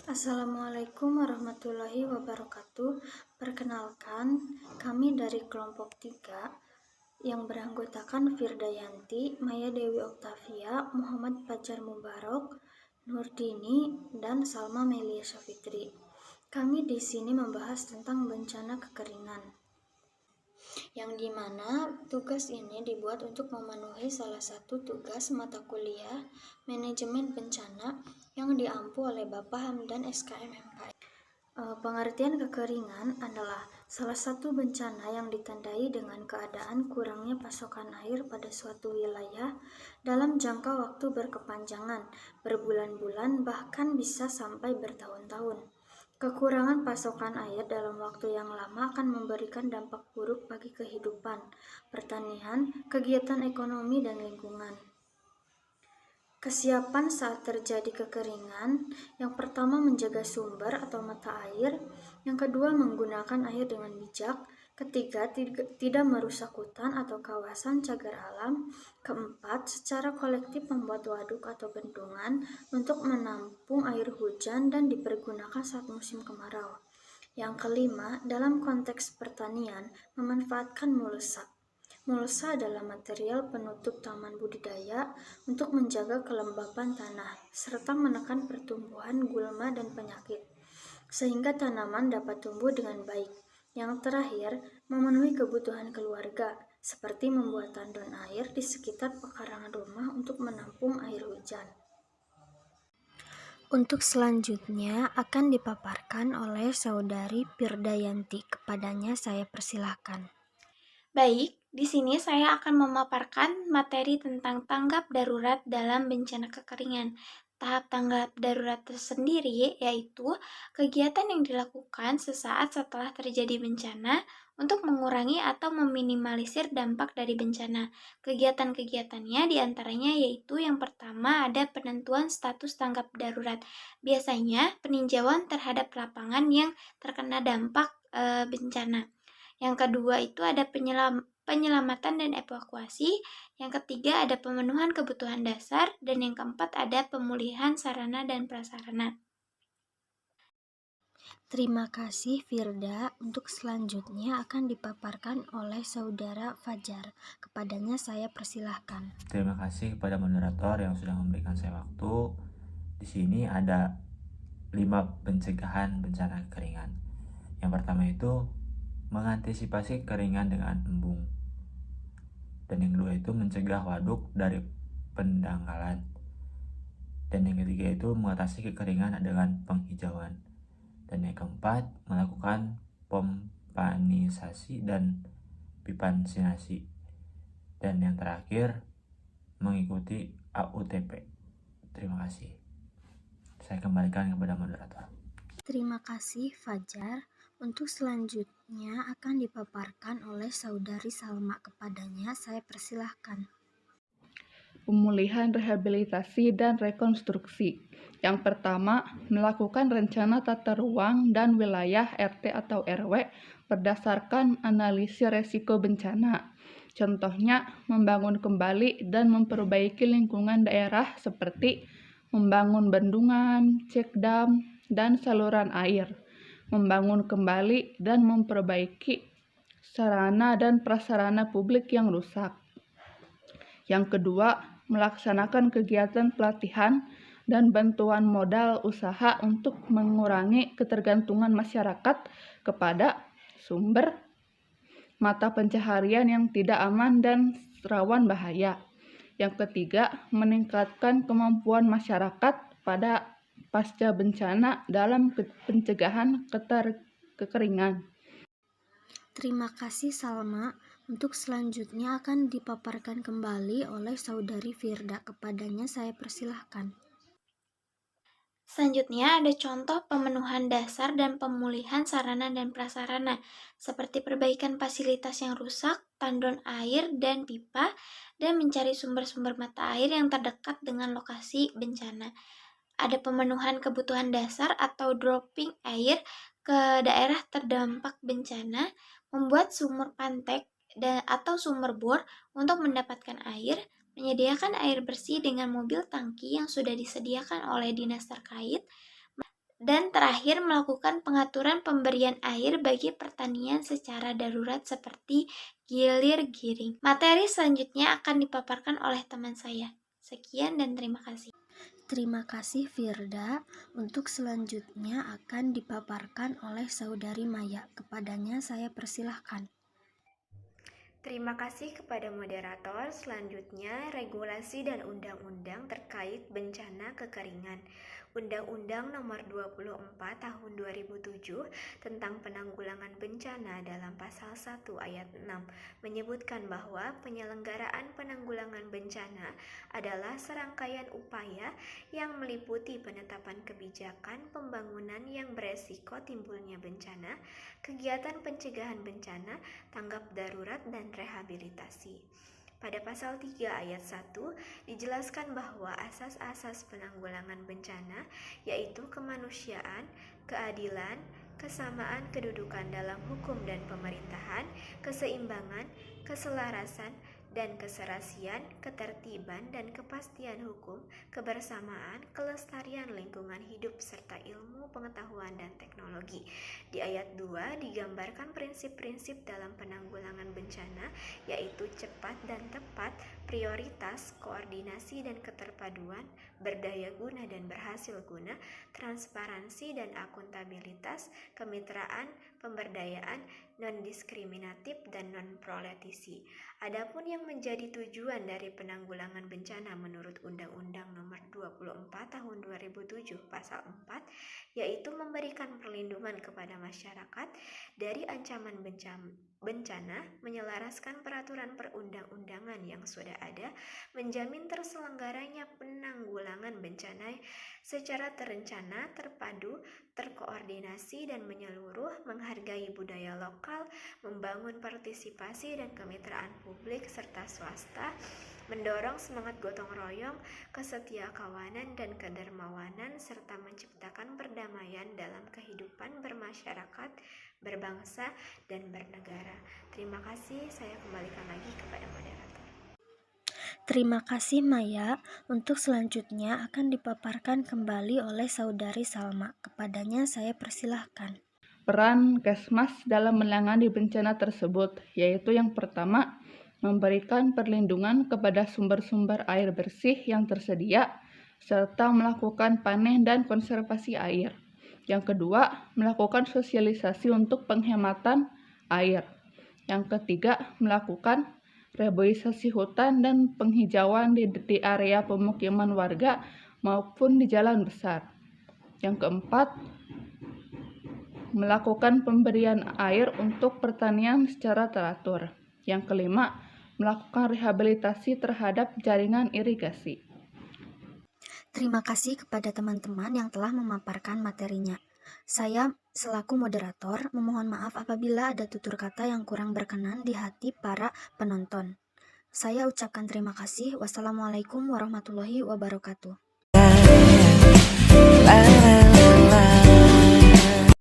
Assalamualaikum warahmatullahi wabarakatuh. Perkenalkan, kami dari kelompok 3 yang beranggotakan Firdayanti, Maya Dewi Oktavia, Muhammad Fajar Mubarok, Nurdini, dan Salma Melia Syafitri. Kami di sini membahas tentang bencana kekeringan, yang dimana tugas ini dibuat untuk memenuhi salah satu tugas mata kuliah manajemen bencana yang diampu oleh Bapak Hamdan SKM MKI. Pengertian kekeringan adalah salah satu bencana yang ditandai dengan keadaan kurangnya pasokan air pada suatu wilayah dalam jangka waktu berkepanjangan, berbulan-bulan, bahkan bisa sampai bertahun-tahun. Kekurangan pasokan air dalam waktu yang lama akan memberikan dampak buruk bagi kehidupan, pertanian, kegiatan ekonomi, dan lingkungan. Kesiapan saat terjadi kekeringan, yang pertama menjaga sumber atau mata air, yang kedua menggunakan air dengan bijak, ketiga tidak merusak hutan atau kawasan cagar alam, keempat secara kolektif membuat waduk atau bendungan untuk menampung air hujan dan dipergunakan saat musim kemarau. Yang kelima, dalam konteks pertanian, memanfaatkan mulsa. Mulsa adalah material penutup taman budidaya untuk menjaga kelembapan tanah, serta menekan pertumbuhan gulma dan penyakit, sehingga tanaman dapat tumbuh dengan baik. Yang terakhir, memenuhi kebutuhan keluarga, seperti membuat tandon air di sekitar pekarangan rumah untuk menampung air hujan. Untuk selanjutnya akan dipaparkan oleh Saudari Firdayanti. Kepadanya saya persilahkan. Baik, di sini saya akan memaparkan materi tentang tanggap darurat dalam bencana kekeringan. Tahap tanggap darurat tersendiri yaitu kegiatan yang dilakukan sesaat setelah terjadi bencana untuk mengurangi atau meminimalisir dampak dari bencana. Kegiatan-kegiatannya diantaranya yaitu yang pertama ada penentuan status tanggap darurat. Biasanya peninjauan terhadap lapangan yang terkena dampak bencana. Yang kedua itu ada penyelamatan dan evakuasi. Yang ketiga ada pemenuhan kebutuhan dasar. Dan yang keempat ada pemulihan sarana dan prasarana. Terima kasih Firda. Untuk selanjutnya akan dipaparkan oleh Saudara Fajar. Kepadanya saya persilahkan. Terima kasih kepada moderator yang sudah memberikan saya waktu. Di sini ada 5 pencegahan bencana kekeringan. Yang pertama itu mengantisipasi kekeringan dengan embung. Dan yang kedua itu mencegah waduk dari pendangkalan. Dan yang ketiga itu mengatasi kekeringan dengan penghijauan. Dan yang keempat melakukan pompanisasi dan pipansinasi. Dan yang terakhir mengikuti AUTP. Terima kasih. Saya kembalikan kepada moderator. Terima kasih Fajar. Untuk selanjutnya akan dipaparkan oleh Saudari Salma. Kepadanya saya persilahkan. Pemulihan, rehabilitasi, dan rekonstruksi. Yang pertama, melakukan rencana tata ruang dan wilayah RT atau RW berdasarkan analisis resiko bencana. Contohnya, membangun kembali dan memperbaiki lingkungan daerah seperti membangun bendungan, cek dam, dan saluran air, membangun kembali dan memperbaiki sarana dan prasarana publik yang rusak. Yang kedua, melaksanakan kegiatan pelatihan dan bantuan modal usaha untuk mengurangi ketergantungan masyarakat kepada sumber mata pencaharian yang tidak aman dan rawan bahaya. Yang ketiga, meningkatkan kemampuan masyarakat pada pasca bencana dalam pencegahan kekeringan. Terima kasih Salma. Untuk selanjutnya akan dipaparkan kembali oleh Saudari Firda. Kepadanya saya persilahkan. Selanjutnya ada contoh pemenuhan dasar dan pemulihan sarana dan prasarana, seperti perbaikan fasilitas yang rusak, tandon air dan pipa, dan mencari sumber-sumber mata air yang terdekat dengan lokasi bencana. Ada pemenuhan kebutuhan dasar atau dropping air ke daerah terdampak bencana, membuat sumur pantek atau sumber bor untuk mendapatkan air, menyediakan air bersih dengan mobil tangki yang sudah disediakan oleh dinas terkait, dan terakhir melakukan pengaturan pemberian air bagi pertanian secara darurat seperti gilir giring. Materi selanjutnya akan dipaparkan oleh teman saya. Sekian dan terima kasih. Terima kasih Firda. Untuk selanjutnya akan dipaparkan oleh Saudari Maya. Kepadanya saya persilahkan. Terima kasih kepada moderator. Selanjutnya, regulasi dan undang-undang terkait bencana kekeringan. Undang-Undang Nomor 24 Tahun 2007 tentang Penanggulangan Bencana dalam Pasal 1 Ayat 6 menyebutkan bahwa penyelenggaraan penanggulangan bencana adalah serangkaian upaya yang meliputi penetapan kebijakan pembangunan yang beresiko timbulnya bencana, kegiatan pencegahan bencana, tanggap darurat, dan rehabilitasi. Pada pasal 3 ayat 1 dijelaskan bahwa asas-asas penanggulangan bencana yaitu kemanusiaan, keadilan, kesamaan kedudukan dalam hukum dan pemerintahan, keseimbangan, keselarasan, dan keserasian, ketertiban dan kepastian hukum, kebersamaan, kelestarian lingkungan hidup, serta ilmu, pengetahuan, dan teknologi. Di ayat 2 digambarkan prinsip-prinsip dalam penanggulangan bencana, yaitu cepat dan tepat, prioritas, koordinasi dan keterpaduan, berdaya guna dan berhasil guna, transparansi dan akuntabilitas, kemitraan, pemberdayaan, non-diskriminatif, dan non-proletisi. Adapun yang menjadi tujuan dari penanggulangan bencana menurut Undang-Undang Nomor 24 Tahun 2007 Pasal 4, yaitu memberikan perlindungan kepada masyarakat dari ancaman bencana, menyelaraskan peraturan perundang-undangan yang sudah ada, menjamin terselenggaranya penanggulangan bencana secara terencana, terpadu, terkoordinasi, dan menyeluruh, menghargai budaya lokal, membangun partisipasi dan kemitraan publik serta swasta, mendorong semangat gotong royong, kesetiakawanan, dan kedermawanan, serta menciptakan perdamaian dalam kehidupan bermasyarakat, berbangsa, dan bernegara. Terima kasih, saya kembalikan lagi kepada moderator. Terima kasih Maya. Untuk selanjutnya akan dipaparkan kembali oleh Saudari Salma. Kepadanya saya persilahkan. Peran Kesmas dalam menangani bencana tersebut, yaitu yang pertama, memberikan perlindungan kepada sumber-sumber air bersih yang tersedia, serta melakukan panen dan konservasi air. Yang kedua, melakukan sosialisasi untuk penghematan air. Yang ketiga, melakukan reboisasi hutan dan penghijauan di area pemukiman warga maupun di jalan besar. Yang keempat, melakukan pemberian air untuk pertanian secara teratur. Yang kelima, melakukan rehabilitasi terhadap jaringan irigasi. Terima kasih kepada teman-teman yang telah memaparkan materinya. Saya selaku moderator memohon maaf apabila ada tutur kata yang kurang berkenan di hati para penonton. Saya ucapkan terima kasih. Wassalamualaikum warahmatullahi wabarakatuh.